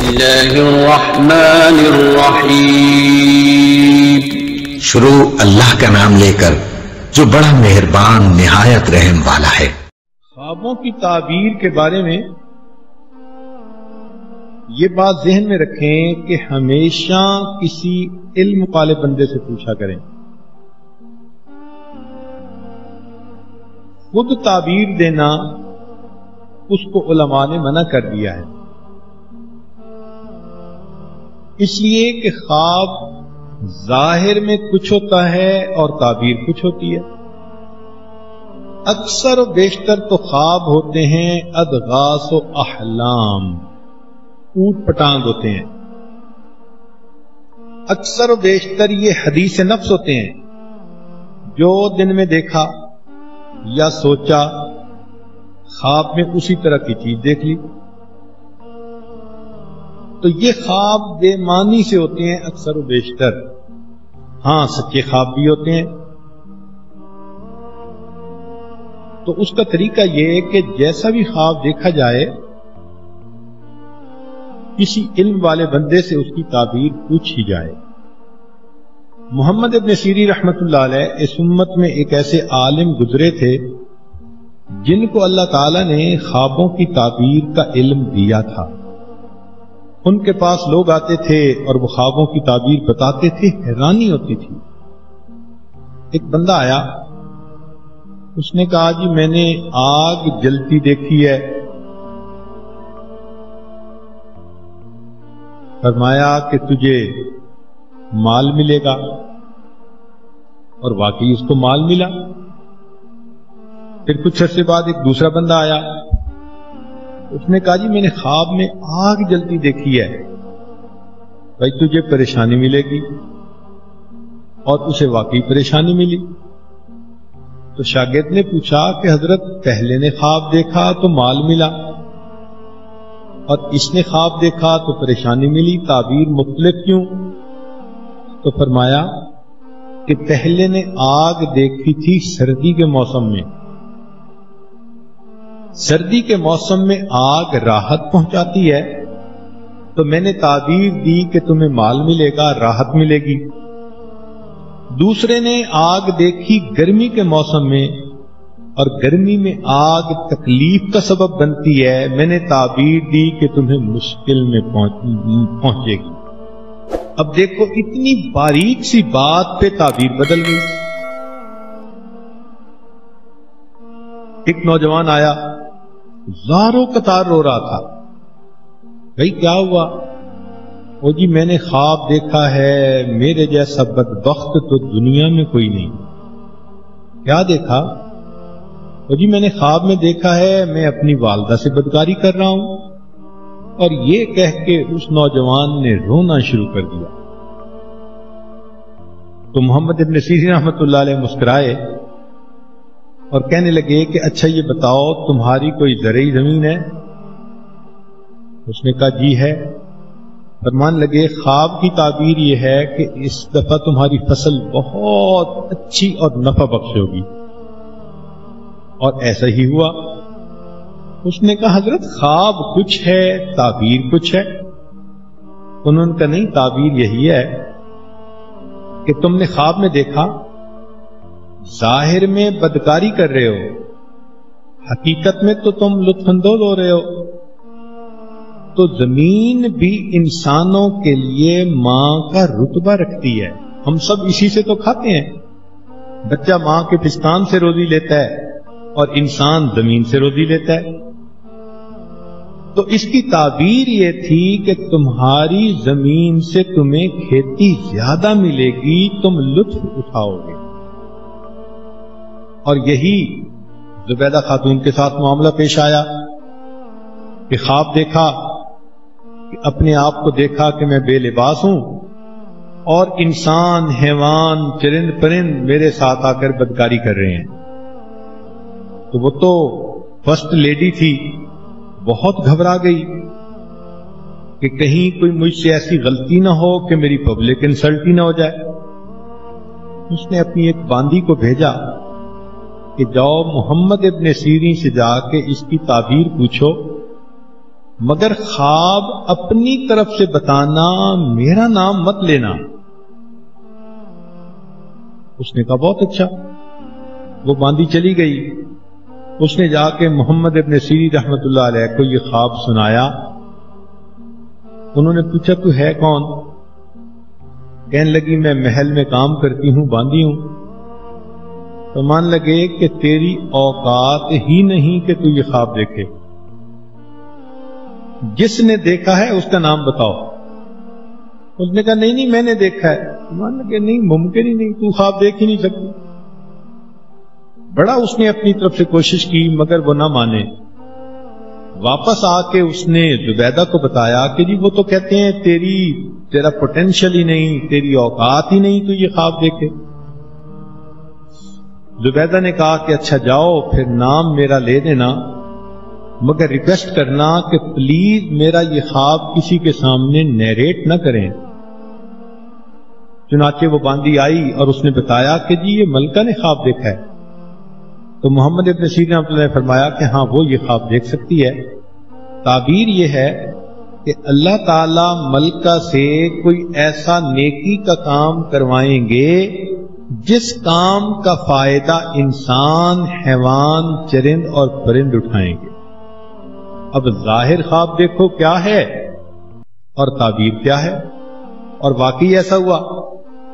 اللہ الرحمن الرحیم، شروع اللہ کا نام لے کر جو بڑا مہربان نہایت رحم والا ہے۔ خوابوں کی تعبیر کے بارے میں یہ بات ذہن میں رکھیں کہ ہمیشہ کسی علم والے بندے سے پوچھا کریں۔ خود تعبیر دینا اس کو علماء نے منع کر دیا ہے، اس لیے کہ خواب ظاہر میں کچھ ہوتا ہے اور تعبیر کچھ ہوتی ہے۔ اکثر و بیشتر تو خواب ہوتے ہیں ادغاث و احلام، اوٹ پٹانگ ہوتے ہیں۔ اکثر و بیشتر یہ حدیث نفس ہوتے ہیں، جو دن میں دیکھا یا سوچا خواب میں اسی طرح کی چیز دیکھ لی، تو یہ خواب بے معنی سے ہوتے ہیں اکثر و بیشتر۔ ہاں سچے خواب بھی ہوتے ہیں۔ تو اس کا طریقہ یہ ہے کہ جیسا بھی خواب دیکھا جائے کسی علم والے بندے سے اس کی تعبیر پوچھی جائے۔ محمد ابن سیرین رحمت اللہ علیہ اس امت میں ایک ایسے عالم گزرے تھے جن کو اللہ تعالی نے خوابوں کی تعبیر کا علم دیا تھا۔ ان کے پاس لوگ آتے تھے اور وہ خوابوں کی تعبیر بتاتے تھے، حیرانی ہوتی تھی۔ ایک بندہ آیا، اس نے کہا جی میں نے آگ جلتی دیکھی ہے۔ فرمایا کہ تجھے مال ملے گا، اور واقعی اس کو مال ملا۔ پھر کچھ عرصے بعد ایک دوسرا بندہ آیا، اس نے کہا جی میں نے خواب میں آگ جلتی دیکھی ہے، بھائی تجھے پریشانی ملے گی، اور اسے واقعی پریشانی ملی۔ تو شاگرد نے پوچھا کہ حضرت پہلے نے خواب دیکھا تو مال ملا، اور اس نے خواب دیکھا تو پریشانی ملی، تعبیر مختلف کیوں؟ تو فرمایا کہ پہلے نے آگ دیکھی تھی سردی کے موسم میں، سردی کے موسم میں آگ راحت پہنچاتی ہے، تو میں نے تعبیر دی کہ تمہیں مال ملے گا، راحت ملے گی۔ دوسرے نے آگ دیکھی گرمی کے موسم میں، اور گرمی میں آگ تکلیف کا سبب بنتی ہے، میں نے تعبیر دی کہ تمہیں مشکل میں پہنچے گی۔ اب دیکھو اتنی باریک سی بات پہ تعبیر بدل گئی۔ ایک نوجوان آیا، زاروں قطار رو رہا تھا، بھائی کیا ہوا؟ وہ جی میں نے خواب دیکھا ہے میرے جیسا بدبخت تو دنیا میں کوئی نہیں۔ کیا دیکھا؟ وہ جی میں نے خواب میں دیکھا ہے میں اپنی والدہ سے بدکاری کر رہا ہوں۔ اور یہ کہہ کے اس نوجوان نے رونا شروع کر دیا۔ تو محمد ابن سیرین رحمت اللہ علیہ مسکرائے اور کہنے لگے کہ اچھا یہ بتاؤ تمہاری کوئی زرعی زمین ہے؟ اس نے کہا جی ہے۔ فرمان لگے خواب کی تعبیر یہ ہے کہ اس دفعہ تمہاری فصل بہت اچھی اور نفع بخش ہوگی، اور ایسا ہی ہوا۔ اس نے کہا حضرت خواب کچھ ہے تعبیر کچھ ہے۔ انہوں نے کہا نہیں، تعبیر یہی ہے کہ تم نے خواب میں دیکھا، ظاہر میں بدکاری کر رہے ہو، حقیقت میں تو تم لطف اندوز ہو رہے ہو۔ تو زمین بھی انسانوں کے لیے ماں کا رتبہ رکھتی ہے، ہم سب اسی سے تو کھاتے ہیں۔ بچہ ماں کے پستان سے روزی لیتا ہے اور انسان زمین سے روزی لیتا ہے۔ تو اس کی تعبیر یہ تھی کہ تمہاری زمین سے تمہیں کھیتی زیادہ ملے گی، تم لطف اٹھاؤ گے۔ اور یہی زبیدہ خاتون کے ساتھ معاملہ پیش آیا کہ خواب دیکھا کہ اپنے آپ کو دیکھا کہ میں بے لباس ہوں، اور انسان، حیوان، چرند پرند میرے ساتھ آ کر بدکاری کر رہے ہیں۔ تو وہ تو فرسٹ لیڈی تھی، بہت گھبرا گئی کہ کہیں کوئی مجھ سے ایسی غلطی نہ ہو کہ میری پبلک انسلٹ ہی نہ ہو جائے۔ اس نے اپنی ایک باندی کو بھیجا کہ جاؤ محمد ابن سیرین سے جا کے اس کی تعبیر پوچھو مگر خواب اپنی طرف سے بتانا، میرا نام مت لینا۔ اس نے کہا بہت اچھا۔ وہ باندھی چلی گئی، اس نے جا کے محمد ابن سیرین رحمت اللہ علیہ کو یہ خواب سنایا۔ انہوں نے پوچھا تو ہے کون؟ کہنے لگی میں محل میں کام کرتی ہوں، باندھی ہوں۔ تو مان لگے کہ تیری اوقات ہی نہیں کہ تو یہ خواب دیکھے، جس نے دیکھا ہے اس کا نام بتاؤ۔ اس نے کہا نہیں میں نے دیکھا ہے۔ مان لگے نہیں، ممکن ہی نہیں، تو خواب دیکھ ہی نہیں سکتی۔ بڑا اس نے اپنی طرف سے کوشش کی مگر وہ نہ مانے۔ واپس آ کے اس نے زبیدہ کو بتایا کہ جی وہ تو کہتے ہیں تیرا پوٹینشل ہی نہیں، تیری اوقات ہی نہیں تو یہ خواب دیکھے۔ زبیدہ نے کہا کہ اچھا جاؤ پھر نام میرا لے دینا، مگر ریکویسٹ کرنا کہ پلیز میرا یہ خواب کسی کے سامنے نیریٹ نہ کریں۔ چنانچہ وہ باندھی آئی اور اس نے بتایا کہ جی یہ ملکہ نے خواب دیکھا ہے۔ تو محمد ابن سیرین رحمۃ اللہ نے فرمایا کہ ہاں وہ یہ خواب دیکھ سکتی ہے۔ تعبیر یہ ہے کہ اللہ تعالی ملکہ سے کوئی ایسا نیکی کا کام کروائیں گے جس کام کا فائدہ انسان، حیوان، چرند اور پرند اٹھائیں گے۔ اب ظاہر خواب دیکھو کیا ہے اور تعبیر کیا ہے۔ اور واقعی ایسا ہوا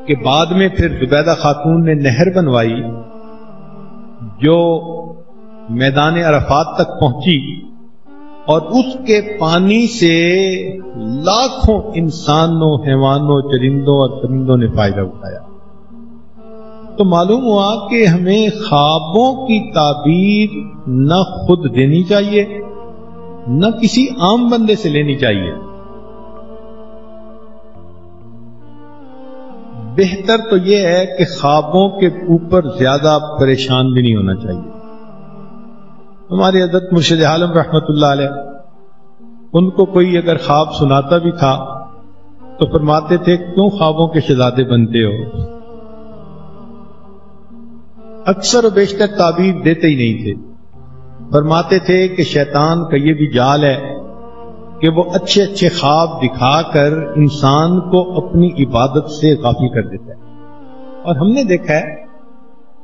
کہ بعد میں پھر زبیدہ خاتون نے نہر بنوائی جو میدان عرفات تک پہنچی، اور اس کے پانی سے لاکھوں انسانوں، حیوانوں، چرندوں اور پرندوں نے فائدہ اٹھایا۔ تو معلوم ہوا کہ ہمیں خوابوں کی تعبیر نہ خود دینی چاہیے نہ کسی عام بندے سے لینی چاہیے۔ بہتر تو یہ ہے کہ خوابوں کے اوپر زیادہ پریشان بھی نہیں ہونا چاہیے۔ ہمارے حضرت مرشد عالم رحمت اللہ علیہ، ان کو کوئی اگر خواب سناتا بھی تھا تو فرماتے تھے کیوں خوابوں کے شہزادے بنتے ہو؟ اکثر و بیشتر تعبیر دیتے ہی نہیں تھے۔ فرماتے تھے کہ شیطان کا یہ بھی جال ہے کہ وہ اچھے اچھے خواب دکھا کر انسان کو اپنی عبادت سے غافل کر دیتا ہے۔ اور ہم نے دیکھا ہے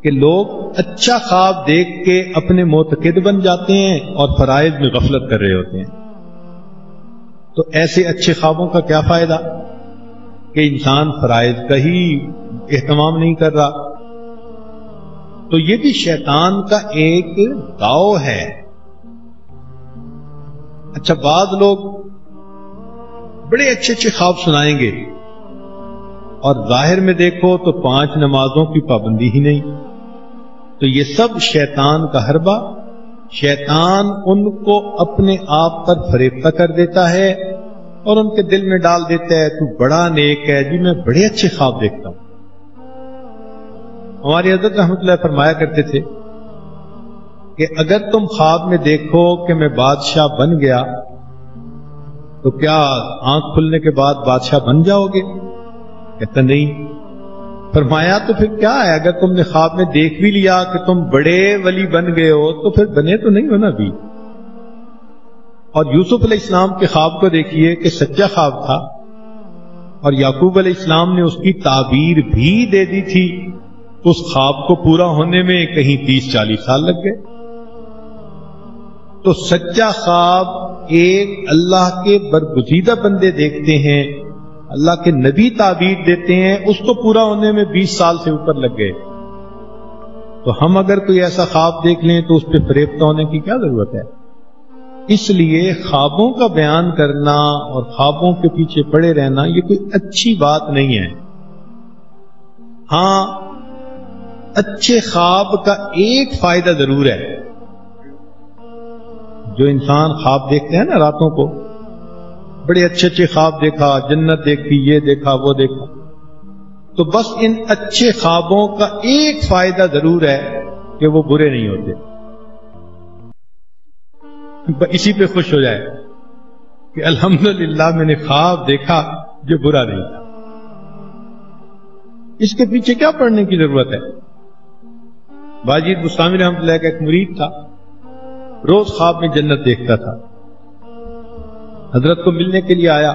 کہ لوگ اچھا خواب دیکھ کے اپنے معتقد بن جاتے ہیں اور فرائض میں غفلت کر رہے ہوتے ہیں۔ تو ایسے اچھے خوابوں کا کیا فائدہ کہ انسان فرائض کا ہی اہتمام نہیں کر رہا۔ تو یہ بھی شیطان کا ایک داؤ ہے۔ اچھا بعض لوگ بڑے اچھے اچھے خواب سنائیں گے اور ظاہر میں دیکھو تو 5 نمازوں کی پابندی ہی نہیں۔ تو یہ سب شیطان کا حربہ۔ شیطان ان کو اپنے آپ پر فریفتہ کر دیتا ہے اور ان کے دل میں ڈال دیتا ہے تو بڑا نیک ہے جی، میں بڑے اچھے خواب دیکھتا ہوں۔ ہماری حضرت رحمت اللہ فرمایا کرتے تھے کہ اگر تم خواب میں دیکھو کہ میں بادشاہ بن گیا تو کیا آنکھ کھلنے کے بعد بادشاہ بن جاؤ گے؟ کہتا نہیں۔ فرمایا تو پھر کیا ہے، اگر تم نے خواب میں دیکھ بھی لیا کہ تم بڑے ولی بن گئے ہو تو پھر بنے تو نہیں ہو نا بھی۔ اور یوسف علیہ السلام کے خواب کو دیکھیے کہ سچا خواب تھا، اور یعقوب علیہ السلام نے اس کی تعبیر بھی دے دی تھی، اس خواب کو پورا ہونے میں کہیں 30-40 سال لگ گئے۔ تو سچا خواب ایک اللہ کے برگزیدہ بندے دیکھتے ہیں، اللہ کے نبی تعبیر دیتے ہیں، اس کو پورا ہونے میں 20 سال سے اوپر لگ گئے۔ تو ہم اگر کوئی ایسا خواب دیکھ لیں تو اس پہ فریفتہ ہونے کی کیا ضرورت ہے؟ اس لیے خوابوں کا بیان کرنا اور خوابوں کے پیچھے پڑے رہنا یہ کوئی اچھی بات نہیں ہے۔ ہاں، اچھے خواب کا ایک فائدہ ضرور ہے۔ جو انسان خواب دیکھتے ہیں نا راتوں کو، بڑے اچھے اچھے خواب دیکھا، جنت دیکھی، یہ دیکھا، وہ دیکھا، تو بس ان اچھے خوابوں کا ایک فائدہ ضرور ہے کہ وہ برے نہیں ہوتے۔ اسی پہ خوش ہو جائے کہ الحمدللہ میں نے خواب دیکھا جو برا نہیں تھا۔ اس کے پیچھے کیا پڑھنے کی ضرورت ہے؟ باجید بستامی رحمۃ اللہ کا ایک مرید تھا، روز خواب میں جنت دیکھتا تھا۔ حضرت کو ملنے کے لیے آیا.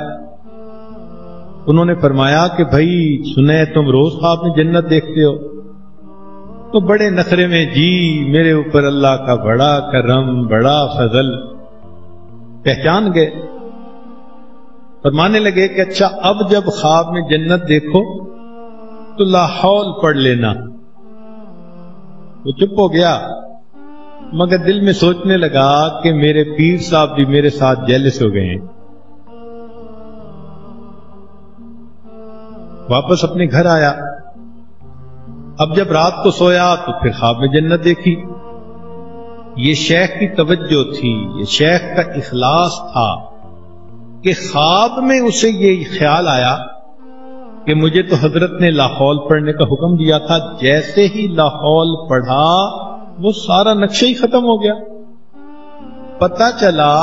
انہوں نے فرمایا کہ بھائی سنے تم روز خواب میں جنت دیکھتے ہو. تو بڑے نخرے میں جی میرے اوپر اللہ کا بڑا کرم بڑا فضل. پہچان گئے. فرمانے لگے کہ اچھا اب جب خواب میں جنت دیکھو تو لا حول پڑھ لینا. وہ چپ ہو گیا مگر دل میں سوچنے لگا کہ میرے پیر صاحب بھی میرے ساتھ جیلس ہو گئے ہیں. واپس اپنے گھر آیا. اب جب رات کو سویا تو پھر خواب میں جنت دیکھی. یہ شیخ کی توجہ تھی, یہ شیخ کا اخلاص تھا کہ خواب میں اسے یہ خیال آیا کہ مجھے تو حضرت نے لا حول پڑھنے کا حکم دیا تھا. جیسے ہی لا حول پڑھا وہ سارا نقشہ ہی ختم ہو گیا. پتہ چلا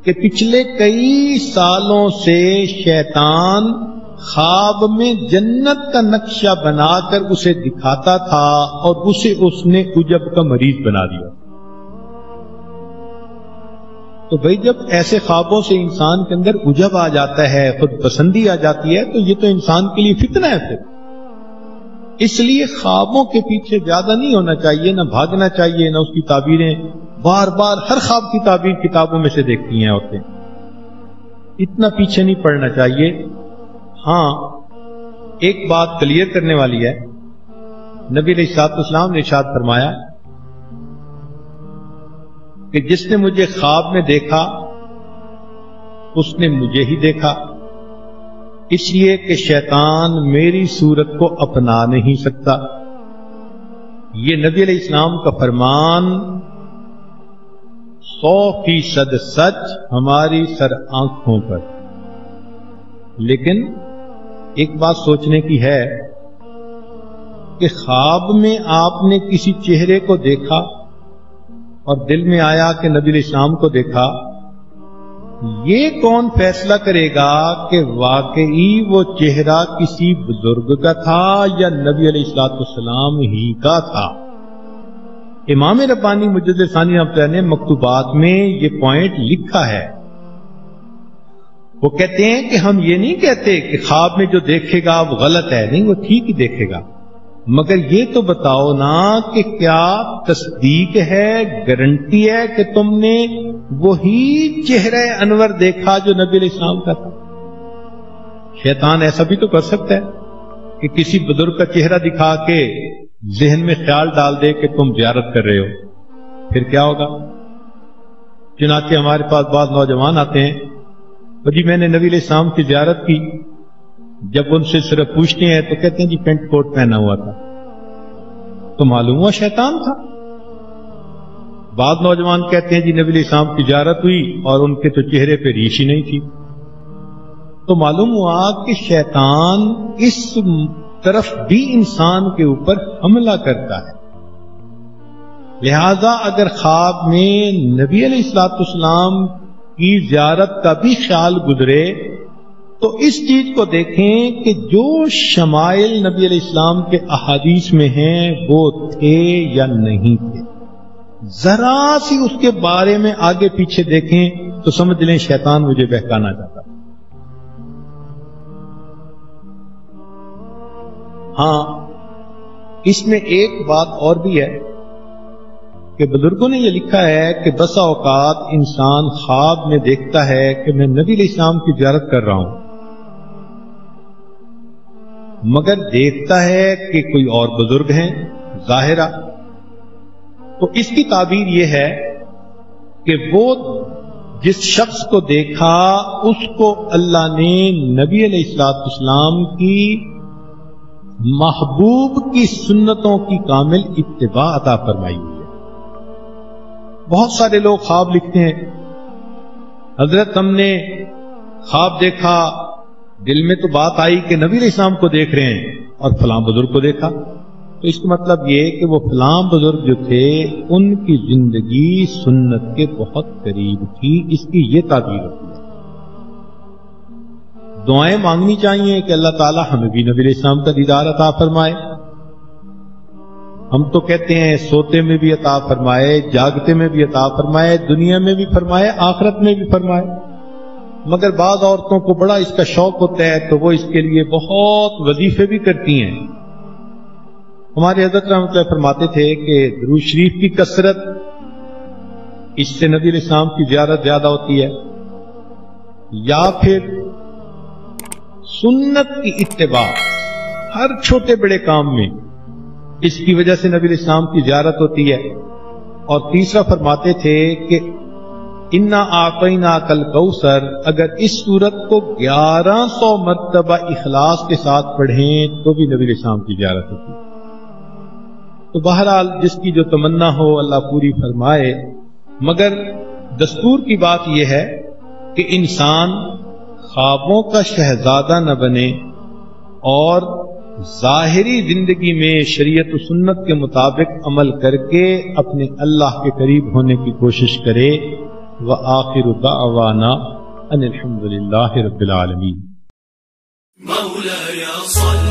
کہ پچھلے کئی سالوں سے شیطان خواب میں جنت کا نقشہ بنا کر اسے دکھاتا تھا اور اسے اس نے عجب کا مریض بنا دیا. تو بھائی جب ایسے خوابوں سے انسان کے اندر عجب آ جاتا ہے, خود پسندی آ جاتی ہے, تو یہ تو انسان کے لیے فتنہ ہے. پھر اس لیے خوابوں کے پیچھے زیادہ نہیں ہونا چاہیے, نہ بھاگنا چاہیے, نہ اس کی تعبیریں بار بار ہر خواب کی تعبیر کتابوں میں سے دیکھتی ہیں عورتیں. اتنا پیچھے نہیں پڑنا چاہیے. ہاں ایک بات کلیئر کرنے والی ہے. نبی علیہ الصلوۃ والسلام نے ارشاد فرمایا کہ جس نے مجھے خواب میں دیکھا اس نے مجھے ہی دیکھا, اس لیے کہ شیطان میری صورت کو اپنا نہیں سکتا. یہ نبی علیہ السلام کا فرمان 100% سچ ہماری سر آنکھوں پر. لیکن ایک بات سوچنے کی ہے کہ خواب میں آپ نے کسی چہرے کو دیکھا اور دل میں آیا کہ نبی علیہ السلام کو دیکھا, یہ کون فیصلہ کرے گا کہ واقعی وہ چہرہ کسی بزرگ کا تھا یا نبی علیہ الصلوۃ والسلام ہی کا تھا؟ امام ربانی مجدد ثانی رحمۃ اللہ نے مکتوبات میں یہ پوائنٹ لکھا ہے. وہ کہتے ہیں کہ ہم یہ نہیں کہتے کہ خواب میں جو دیکھے گا وہ غلط ہے, نہیں, وہ ٹھیک ہی دیکھے گا, مگر یہ تو بتاؤ نا کہ کیا تصدیق ہے, گارنٹی ہے کہ تم نے وہی چہرہ انور دیکھا جو نبی علیہ السلام کا تھا؟ شیطان ایسا بھی تو کر سکتا ہے کہ کسی بزرگ کا چہرہ دکھا کے ذہن میں خیال ڈال دے کہ تم زیارت کر رہے ہو. پھر کیا ہوگا؟ چنانچہ ہمارے پاس بعض نوجوان آتے ہیں, جی میں نے نبی علیہ السلام کی زیارت کی. جب ان سے صرف پوچھتے ہیں تو کہتے ہیں جی پینٹ کوٹ پہنا ہوا تھا. تو معلوم ہوا شیطان تھا. بعض نوجوان کہتے ہیں جی نبی علیہ السلام کی زیارت ہوئی اور ان کے تو چہرے پہ ریش ہی نہیں تھی. تو معلوم ہوا کہ شیطان اس طرف بھی انسان کے اوپر حملہ کرتا ہے. لہذا اگر خواب میں نبی علیہ الصلوۃ والسلام کی زیارت کا بھی خیال گزرے تو اس چیز کو دیکھیں کہ جو شمائل نبی علیہ السلام کے احادیث میں ہیں وہ تھے یا نہیں تھے. ذرا سی اس کے بارے میں آگے پیچھے دیکھیں تو سمجھ لیں شیطان مجھے بہکانا چاہتا. ہاں اس میں ایک بات اور بھی ہے کہ بزرگوں نے یہ لکھا ہے کہ بسا اوقات انسان خواب میں دیکھتا ہے کہ میں نبی علیہ السلام کی زیارت کر رہا ہوں, مگر دیکھتا ہے کہ کوئی اور بزرگ ہیں ظاہرہ. تو اس کی تعبیر یہ ہے کہ وہ جس شخص کو دیکھا اس کو اللہ نے نبی علیہ الصلوۃ والسلام کی محبوب کی سنتوں کی کامل اتباع عطا فرمائی ہوئی ہے. بہت سارے لوگ خواب لکھتے ہیں, حضرت ہم نے خواب دیکھا, دل میں تو بات آئی کہ نبی علیہ السلام کو دیکھ رہے ہیں اور فلاں بزرگ کو دیکھا. تو اس کا مطلب یہ کہ وہ فلاں بزرگ جو تھے ان کی زندگی سنت کے بہت قریب تھی. اس کی یہ تعبیر ہوتی ہے. دعائیں مانگنی چاہیے کہ اللہ تعالی ہمیں بھی نبی علیہ السلام کا دیدار عطا فرمائے. ہم تو کہتے ہیں سوتے میں بھی عطا فرمائے, جاگتے میں بھی عطا فرمائے, دنیا میں بھی فرمائے, آخرت میں بھی فرمائے. مگر بعض عورتوں کو بڑا اس کا شوق ہوتا ہے تو وہ اس کے لیے بہت وظیفے بھی کرتی ہیں۔ ہمارے حضرت رحمۃ اللہ فرماتے تھے کہ درود شریف کی کثرت، اس سے نبی علیہ السلام کی زیارت زیادہ ہوتی ہے، یا پھر سنت کی اتباع ہر چھوٹے بڑے کام میں، اس کی وجہ سے نبی علیہ السلام کی زیارت ہوتی ہے۔ اور تیسرا فرماتے تھے کہ انا اعطیناک الکوثر، اگر اس سورت کو 1100 مرتبہ اخلاص کے ساتھ پڑھیں تو بھی نبی علیہ السلام کی زیارت ہوتی ہے۔ تو بہرحال جس کی جو تمنا ہو اللہ پوری فرمائے، مگر دستور کی بات یہ ہے کہ انسان خوابوں کا شہزادہ نہ بنے اور ظاہری زندگی میں شریعت و سنت کے مطابق عمل کر کے اپنے اللہ کے قریب ہونے کی کوشش کرے۔ وآخر دعوانا ان الحمد للہ رب العالمین۔ مولاي صل